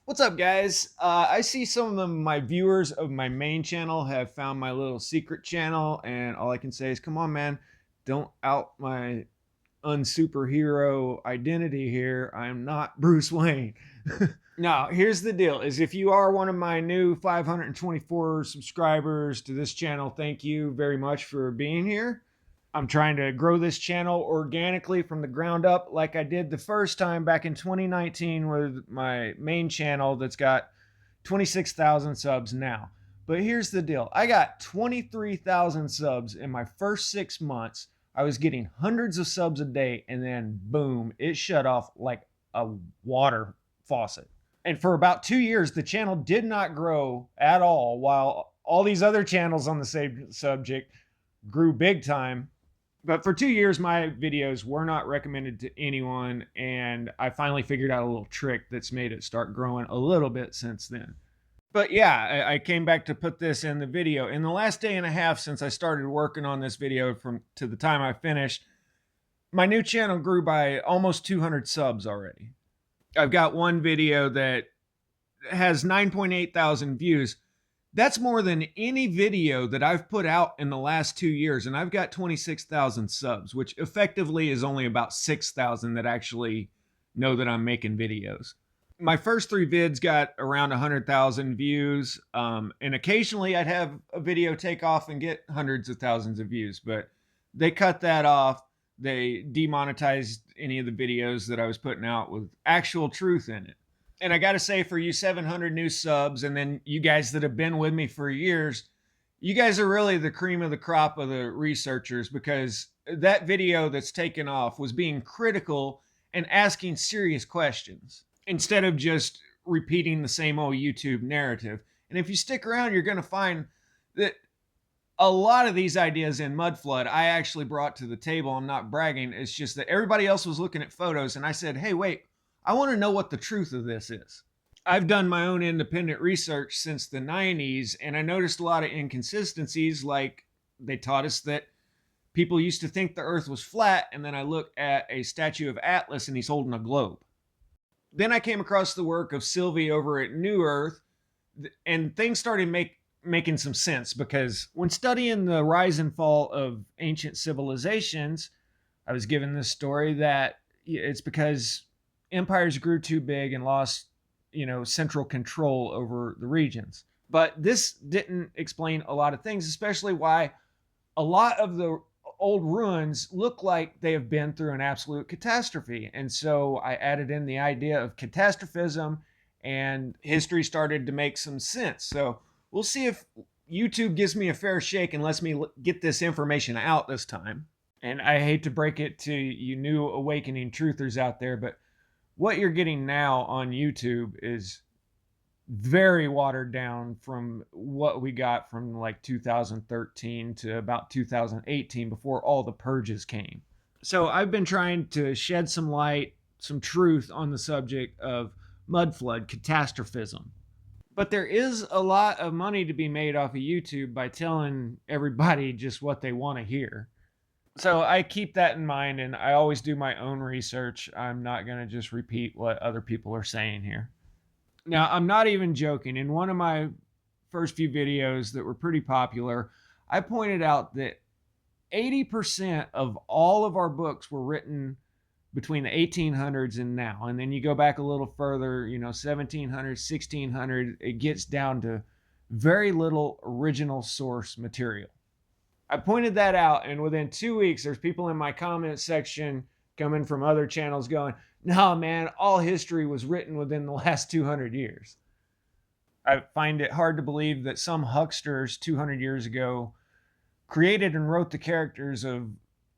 What's up, guys? I see some of my viewers of my main channel have found my little secret channel, and all I can say is, come on, man, don't out my unsuperhero identity here. I am not Bruce Wayne. Now, here's the deal: is if you are one of my new 524 subscribers to this channel, thank you very much for being here. I'm trying to grow this channel organically from the ground up like I did the first time back in 2019 with my main channel that's got 26,000 subs now. But here's the deal. I got 23,000 subs in my first 6 months. I was getting hundreds of subs a day, and then boom, it shut off like a water faucet. And for about 2 years, the channel did not grow at all, while all these other channels on the same subject grew big time. But for 2 years, my videos were not recommended to anyone, and I finally figured out a little trick that's made it start growing a little bit since then. But yeah, I came back to put this in the video. In the last day and a half since I started working on this video from to the time I finished, my new channel grew by almost 200 subs already. I've got one video that has 9.8 thousand views. That's more than any video that I've put out in the last 2 years, and I've got 26,000 subs, which effectively is only about 6,000 that actually know that I'm making videos. My first 3 vids got around 100,000 views, and occasionally I'd have a video take off and get hundreds of thousands of views, but they cut that off. They demonetized any of the videos that I was putting out with actual truth in it. And I got to say, for you 700 new subs, and then you guys that have been with me for years, you guys are really the cream of the crop of the researchers, because that video that's taken off was being critical and asking serious questions instead of just repeating the same old YouTube narrative. And if you stick around, you're going to find that a lot of these ideas in Mudflood I actually brought to the table. I'm not bragging. It's just that everybody else was looking at photos, and I said, hey, wait, I want to know what the truth of this is. I've done my own independent research since the 90s, and I noticed a lot of inconsistencies. Like, they taught us that people used to think the earth was flat, and then I look at a statue of Atlas and he's holding a globe. Then I came across the work of Sylvie over at New Earth, and things started making some sense, because when studying the rise and fall of ancient civilizations, I was given this story that it's because empires grew too big and lost, central control over the regions. But this didn't explain a lot of things, especially why a lot of the old ruins look like they have been through an absolute catastrophe. And so I added in the idea of catastrophism, and history started to make some sense. So we'll see if YouTube gives me a fair shake and lets me get this information out this time. And I hate to break it to you new awakening truthers out there, but what you're getting now on YouTube is very watered down from what we got from like 2013 to about 2018, before all the purges came. So I've been trying to shed some light, some truth on the subject of mudflood catastrophism. But there is a lot of money to be made off of YouTube by telling everybody just what they want to hear. So I keep that in mind, and I always do my own research. I'm not going to just repeat what other people are saying here. Now, I'm not even joking. In one of my first few videos that were pretty popular, I pointed out that 80% of all of our books were written between the 1800s and now. And then you go back a little further, 1700, 1600, it gets down to very little original source material. I pointed that out, and within 2 weeks, there's people in my comment section coming from other channels going, no, man, all history was written within the last 200 years. I find it hard to believe that some hucksters 200 years ago created and wrote the characters of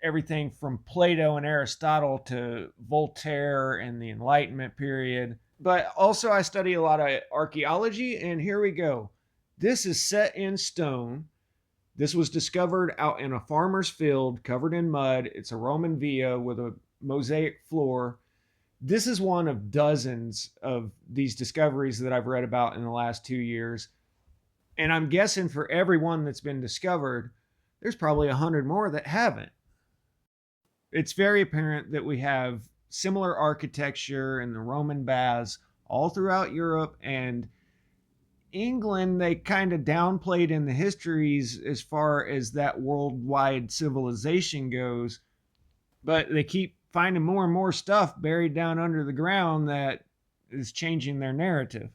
everything from Plato and Aristotle to Voltaire and the Enlightenment period. But also, I study a lot of archaeology, and here we go. This is set in stone. This was discovered out in a farmer's field covered in mud. It's a Roman villa with a mosaic floor. This is one of dozens of these discoveries that I've read about in the last 2 years. And I'm guessing for every one that's been discovered, there's probably 100 more that haven't. It's very apparent that we have similar architecture in the Roman baths all throughout Europe, and England, they kind of downplayed in the histories as far as that worldwide civilization goes, but they keep finding more and more stuff buried down under the ground that is changing their narrative.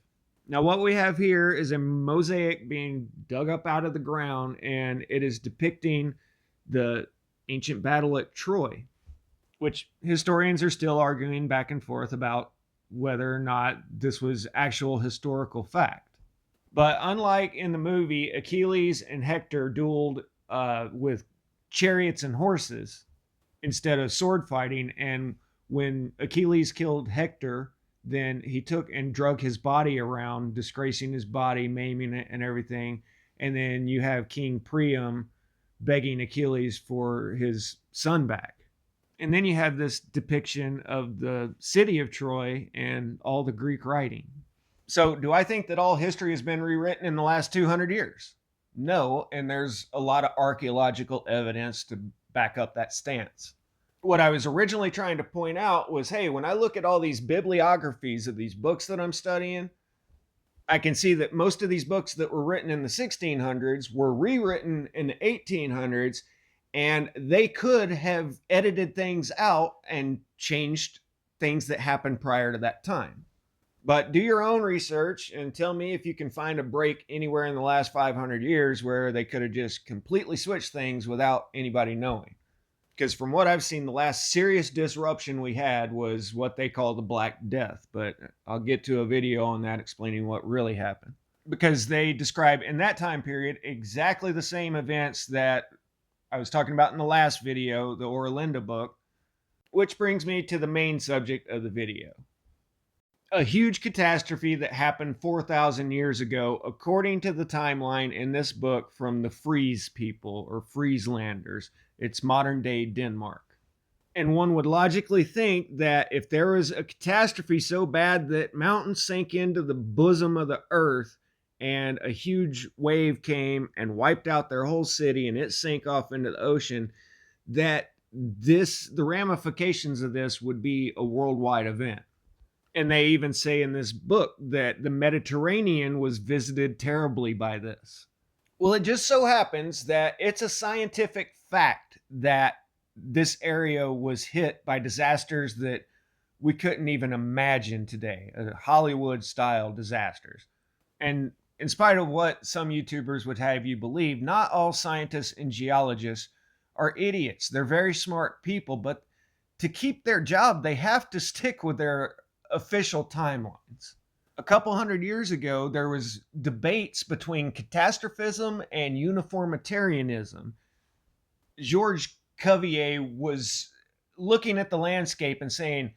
Now, what we have here is a mosaic being dug up out of the ground, and it is depicting the ancient battle at Troy, which historians are still arguing back and forth about whether or not this was actual historical fact. But unlike in the movie, Achilles and Hector dueled with chariots and horses instead of sword fighting. And when Achilles killed Hector, then he took and drug his body around, disgracing his body, maiming it, and everything. And then you have King Priam begging Achilles for his son back. And then you have this depiction of the city of Troy and all the Greek writing. So, do I think that all history has been rewritten in the last 200 years? No, and there's a lot of archaeological evidence to back up that stance. What I was originally trying to point out was, hey, when I look at all these bibliographies of these books that I'm studying, I can see that most of these books that were written in the 1600s were rewritten in the 1800s, and they could have edited things out and changed things that happened prior to that time. But do your own research and tell me if you can find a break anywhere in the last 500 years where they could have just completely switched things without anybody knowing. Because from what I've seen, the last serious disruption we had was what they call the Black Death. But I'll get to a video on that explaining what really happened. Because they describe in that time period exactly the same events that I was talking about in the last video, the Orlinda book, which brings me to the main subject of the video. A huge catastrophe that happened 4,000 years ago, according to the timeline in this book from the Frise people or Frieslanders. It's modern day Denmark. And one would logically think that if there was a catastrophe so bad that mountains sank into the bosom of the earth and a huge wave came and wiped out their whole city and it sank off into the ocean, that the ramifications of this would be a worldwide event. And they even say in this book that the Mediterranean was visited terribly by this. Well, it just so happens that it's a scientific fact that this area was hit by disasters that we couldn't even imagine today, Hollywood-style disasters. And in spite of what some YouTubers would have you believe, not all scientists and geologists are idiots. They're very smart people, but to keep their job, they have to stick with their official timelines. A couple hundred years ago, there was debates between catastrophism and uniformitarianism. Georges Cuvier was looking at the landscape and saying,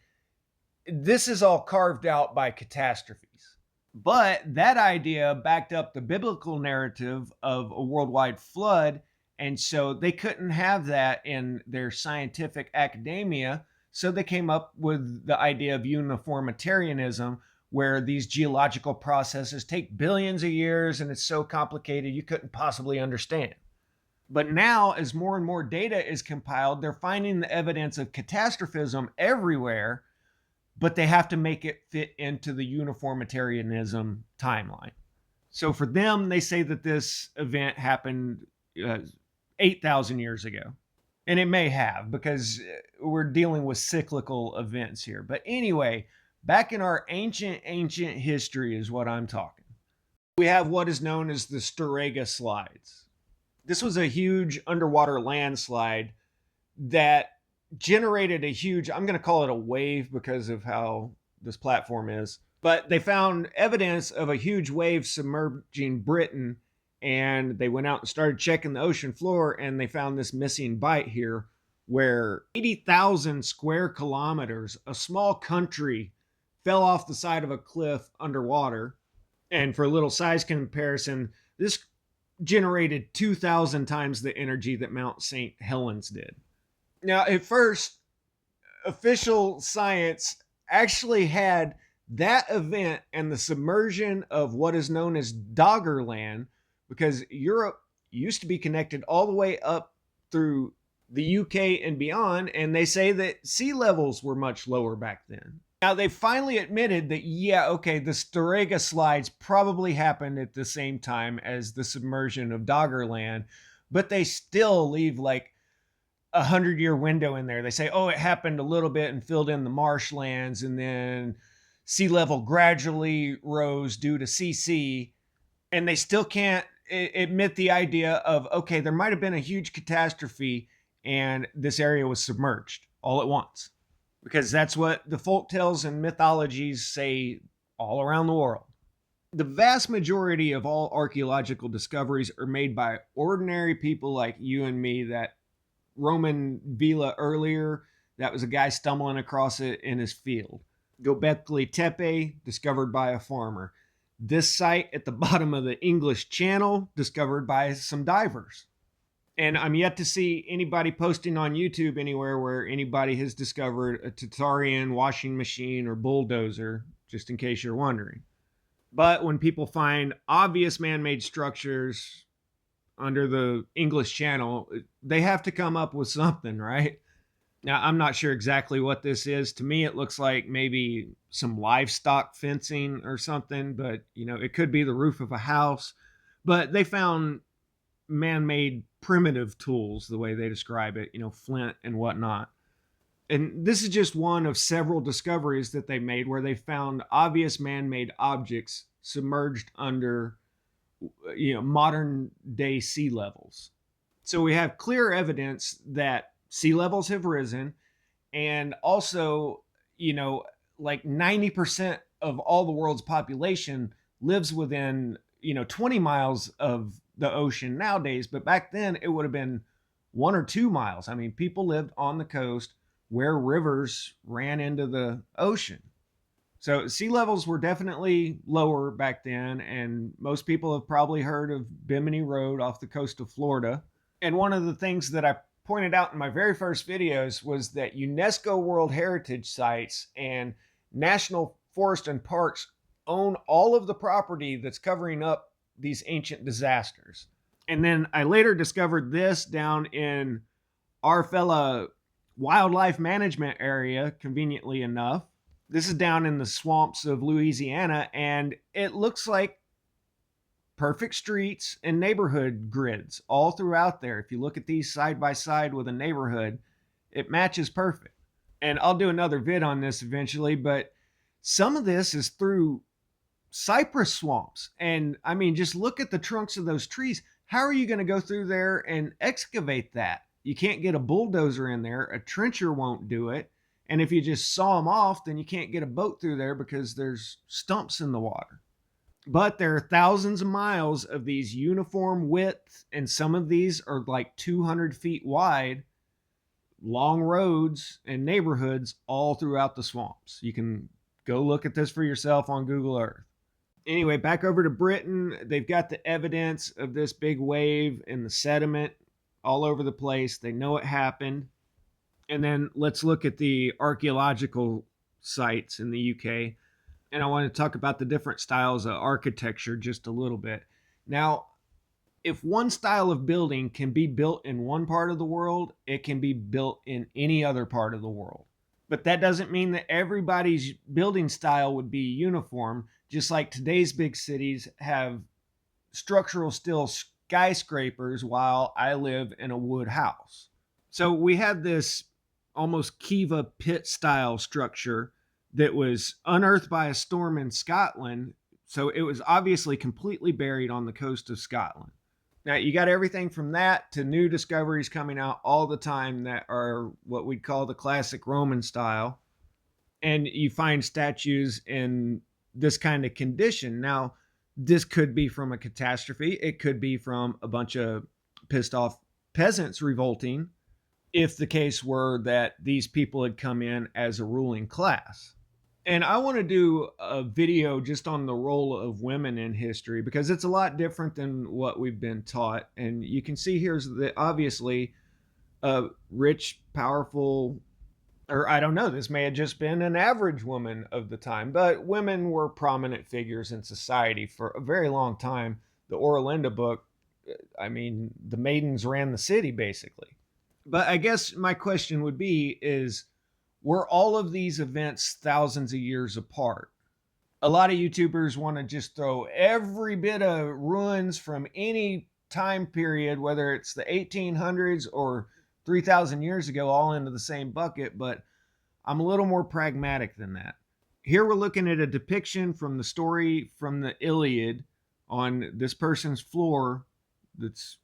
this is all carved out by catastrophes. But that idea backed up the biblical narrative of a worldwide flood, and so they couldn't have that in their scientific academia. So they came up with the idea of uniformitarianism, where these geological processes take billions of years and it's so complicated you couldn't possibly understand. But now, as more and more data is compiled, they're finding the evidence of catastrophism everywhere, but they have to make it fit into the uniformitarianism timeline. So for them, they say that this event happened 8,000 years ago. And it may have, because we're dealing with cyclical events here. But anyway, back in our ancient history is what I'm talking. We have what is known as the Sterega Slides. This was a huge underwater landslide that generated a huge, I'm going to call it a wave because of how this platform is. But they found evidence of a huge wave submerging Britain, and they went out and started checking the ocean floor, and they found this missing bight here where 80,000 square kilometers, a small country, fell off the side of a cliff underwater. And for a little size comparison, this generated 2,000 times the energy that Mount St. Helens did. Now, at first, official science actually had that event and the submersion of what is known as Doggerland, because Europe used to be connected all the way up through the UK and beyond, and they say that sea levels were much lower back then. Now, they finally admitted that, yeah, okay, the Sterega Slides probably happened at the same time as the submersion of Doggerland, but they still leave like 100-year window in there. They say, oh, it happened a little bit and filled in the marshlands, and then sea level gradually rose due to CC, and they still can't admit the idea of, okay, there might have been a huge catastrophe and this area was submerged all at once, because that's what the folk tales and mythologies say all around the world. The vast majority of all archaeological discoveries are made by ordinary people like you and me. That Roman villa earlier, that was a guy stumbling across it in his field. Göbekli Tepe, discovered by a farmer. This site at the bottom of the English Channel, discovered by some divers. And I'm yet to see anybody posting on YouTube anywhere where anybody has discovered a Tatarian washing machine or bulldozer, just in case you're wondering. But when people find obvious man-made structures under the English Channel, they have to come up with something, right? Now, I'm not sure exactly what this is. To me, it looks like maybe some livestock fencing or something, but it could be the roof of a house. But they found man-made primitive tools, the way they describe it, flint and whatnot. And this is just one of several discoveries that they made where they found obvious man-made objects submerged under modern day sea levels. So we have clear evidence that sea levels have risen, and also, like 90% of all the world's population lives within 20 miles of the ocean nowadays, but back then it would have been 1 or 2 miles. I mean, people lived on the coast where rivers ran into the ocean. So sea levels were definitely lower back then, and most people have probably heard of Bimini Road off the coast of Florida. And one of the things that I pointed out in my very first videos was that UNESCO World Heritage Sites and National Forest and Parks own all of the property that's covering up these ancient disasters. And then I later discovered this down in our fella wildlife management area, conveniently enough. This is down in the swamps of Louisiana, and it looks like perfect streets and neighborhood grids all throughout there. If you look at these side by side with a neighborhood, it matches perfect. And I'll do another vid on this eventually, but some of this is through cypress swamps. And I mean, just look at the trunks of those trees. How are you going to go through there and excavate that? You can't get a bulldozer in there. A trencher won't do it. And if you just saw them off, then you can't get a boat through there because there's stumps in the water. But there are thousands of miles of these uniform width, and some of these are like 200 feet wide, long roads and neighborhoods all throughout the swamps. You can go look at this for yourself on Google Earth. Anyway, back over to Britain. They've got the evidence of this big wave and the sediment all over the place. They know it happened. And then let's look at the archaeological sites in the UK. And I want to talk about the different styles of architecture just a little bit. Now, if one style of building can be built in one part of the world, it can be built in any other part of the world. But that doesn't mean that everybody's building style would be uniform, just like today's big cities have structural steel skyscrapers while I live in a wood house. So we have this almost Kiva pit style structure that was unearthed by a storm in Scotland. So it was obviously completely buried on the coast of Scotland. Now, you got everything from that to new discoveries coming out all the time that are what we'd call the classic Roman style. And you find statues in this kind of condition. Now, this could be from a catastrophe. It could be from a bunch of pissed off peasants revolting, if the case were that these people had come in as a ruling class. And I want to do a video just on the role of women in history, because it's a lot different than what we've been taught. And you can see here's the obviously a rich, powerful, or I don't know, this may have just been an average woman of the time, but women were prominent figures in society for a very long time. The Oralinda book, I mean, the maidens ran the city basically. But I guess my question would be is, were all of these events thousands of years apart? A lot of YouTubers want to just throw every bit of ruins from any time period, whether it's the 1800s or 3,000 years ago, all into the same bucket, but I'm a little more pragmatic than that. Here we're looking at a depiction from the story from the Iliad on this person's floor that's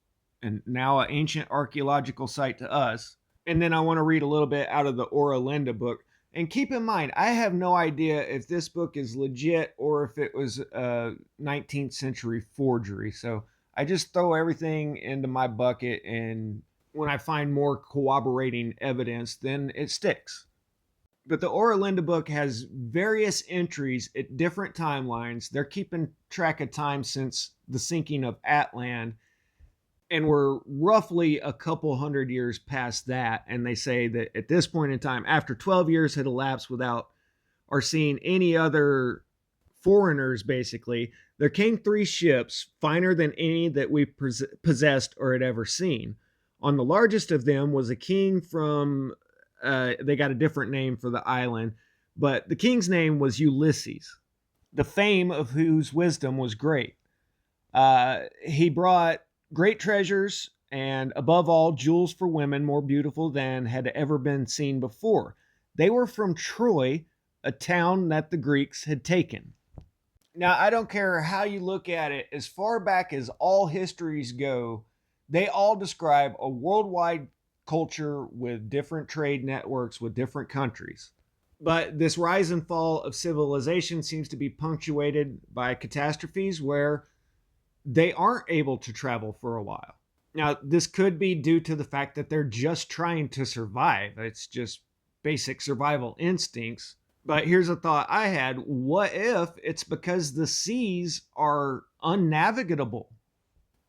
now an ancient archaeological site to us. And then I want to read a little bit out of the Linda book. And keep in mind, I have no idea if this book is legit or if it was a 19th century forgery. So I just throw everything into my bucket, and when I find more corroborating evidence, then it sticks. But the Linda book has various entries at different timelines. They're keeping track of time since the sinking of Atlant, and we're roughly a couple hundred years past that. And they say that at this point in time, after 12 years had elapsed without or seeing any other foreigners, basically, there came 3 ships, finer than any that we possessed or had ever seen. On the largest of them was a king from, they got a different name for the island, but the king's name was Ulysses, the fame of whose wisdom was great. He brought great treasures, and above all, jewels for women more beautiful than had ever been seen before. They were from Troy, a town that the Greeks had taken. Now, I don't care how you look at it, as far back as all histories go, they all describe a worldwide culture with different trade networks with different countries. But this rise and fall of civilization seems to be punctuated by catastrophes where they aren't able to travel for a while. Now, this could be due to the fact that they're just trying to survive. It's just basic survival instincts. But here's a thought I had. What if it's because the seas are unnavigable?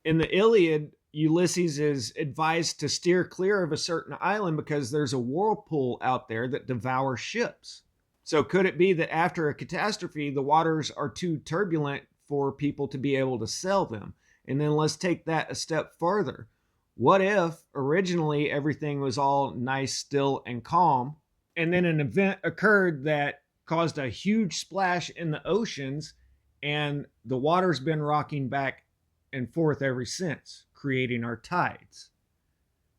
In the Iliad, Ulysses is advised to steer clear of a certain island because there's a whirlpool out there that devours ships. So could it be that after a catastrophe, the waters are too turbulent for people to be able to sell them? And then let's take that a step further. What if originally everything was all nice, still, and calm, and then an event occurred that caused a huge splash in the oceans, and the water's been rocking back and forth ever since, creating our tides?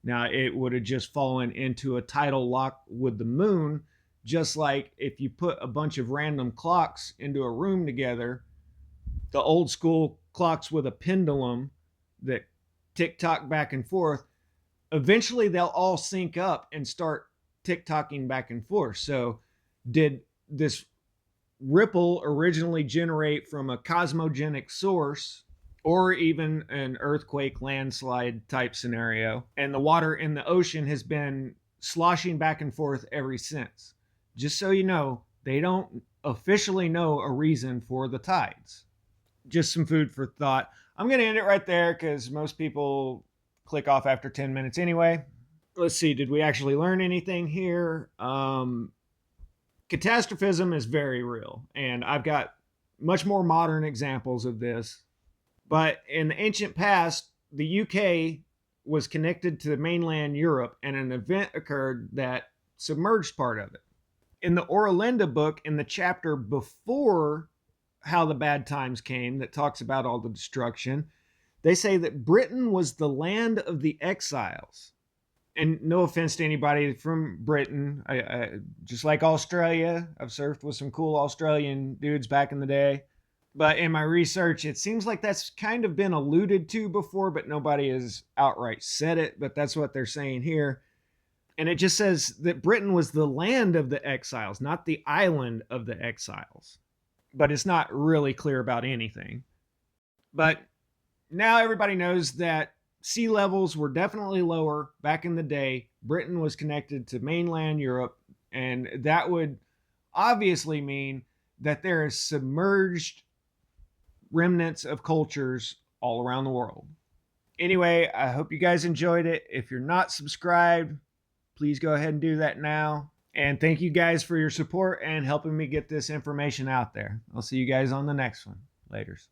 Now, it would have just fallen into a tidal lock with the moon, just like if you put a bunch of random clocks into a room together, the old school clocks with a pendulum that tick-tock back and forth, eventually they'll all sync up and start tick-tocking back and forth. So did this ripple originally generate from a cosmogenic source, or even an earthquake, landslide type scenario, and the water in the ocean has been sloshing back and forth ever since? Just so you know, they don't officially know a reason for the tides. Just some food for thought. I'm going to end it right there because most people click off after 10 minutes anyway. Let's see, did we actually learn anything here? Catastrophism is very real, and I've got much more modern examples of this. But in the ancient past, the UK was connected to mainland Europe, and an event occurred that submerged part of it. In the Linda book, in the chapter before how the bad times came, that talks about all the destruction, they say that Britain was the land of the exiles. And no offense to anybody from Britain, I just like Australia, I've surfed with some cool Australian dudes back in the day. But in my research, it seems like that's kind of been alluded to before, but nobody has outright said it. But that's what they're saying here. And it just says that Britain was the land of the exiles, not the island of the exiles. But it's not really clear about anything. But now everybody knows that sea levels were definitely lower back in the day. Britain was connected to mainland Europe, and that would obviously mean that there is submerged remnants of cultures all around the world. Anyway, I hope you guys enjoyed it. If you're not subscribed, please go ahead and do that now. And thank you guys for your support and helping me get this information out there. I'll see you guys on the next one. Laters.